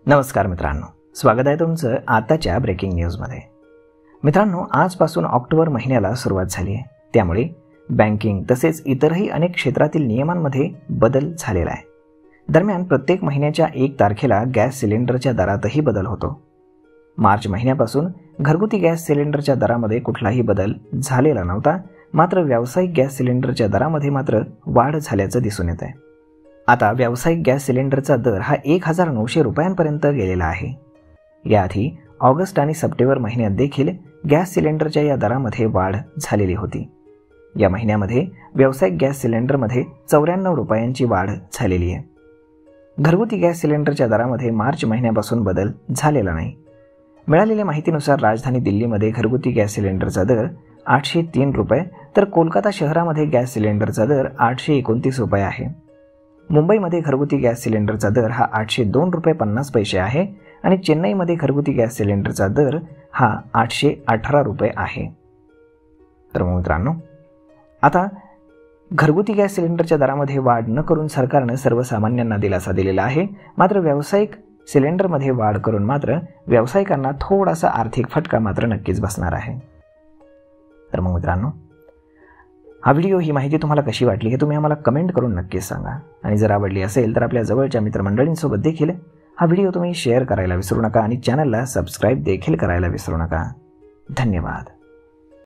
नमस्कार मित्रांनो, स्वागत आहे तुमचं आताच्या ब्रेकिंग न्यूजमध्ये। मित्रांनो, आजपासून ऑक्टोबर महिन्याला सुरुवात झाली आहे, त्यामुळे बँकिंग तसेच इतरही अनेक क्षेत्रातील नियमांमध्ये बदल झालेला आहे। दरम्यान प्रत्येक महिन्याच्या 1 तारखेला गॅस सिलेंडरच्या दरातही बदल होतो। मार्च महिन्यापासून घरगुती गॅस सिलेंडरच्या दरामध्ये कुठलाही बदल झालेला नव्हता, मात्र व्यावसायिक गॅस सिलेंडरच्या दरामध्ये मात्र वाढ झाल्याचं दिसून येत आहे। आता व्यावसायिक गॅस सिलेंडरचा दर हा 1900 रुपयांपर्यंत गेलेला आहे। याआधी ऑगस्ट आणि सप्टेंबर महिन्यात देखील गॅस सिलेंडरच्या या दरामध्ये वाढ झालेली होती। या महिन्यामध्ये व्यावसायिक गॅस सिलेंडरमध्ये 94 रुपयांची वाढ झालेली आहे। घरगुती गॅस सिलेंडरच्या दरामध्ये मार्च महिन्यापासून बदल झालेला नाही। मिळालेल्या माहितीनुसार राजधानी दिल्लीमध्ये घरगुती गॅस सिलेंडरचा दर 803 रुपये, तर कोलकाता शहरामध्ये गॅस सिलेंडरचा दर 829 रुपये आहे। मुंबईमध्ये घरगुती गॅस सिलेंडरचा दर हा 802 रुपये 50 पैसे आहे आणि चेन्नईमध्ये घरगुती गॅस सिलेंडरचा दर हा 818 रुपये आहे। तर मित्रांनो, आता घरगुती गॅस सिलेंडरच्या दरामध्ये वाढ न करून सरकारने सर्वसामान्यांना दिलासा दिलेला आहे, मात्र व्यावसायिक सिलेंडरमध्ये वाढ करून मात्र व्यावसायिकांना थोडासा आर्थिक फटका मात्र नक्कीच बसणार आहे। तर मित्रांनो, हा व्हिडिओ, ही माहिती तुम्हाला कशी वाटली हे तुम्ही आम्हाला कमेंट करून नक्कीच सांगा आणि जर आवडली असेल तर आपल्या जवळच्या मित्रमंडळींसोबत देखील हा व्हिडिओ तुम्ही शेअर करायला विसरू नका आणि चॅनलला सबस्क्राईब देखील करायला विसरू नका। धन्यवाद।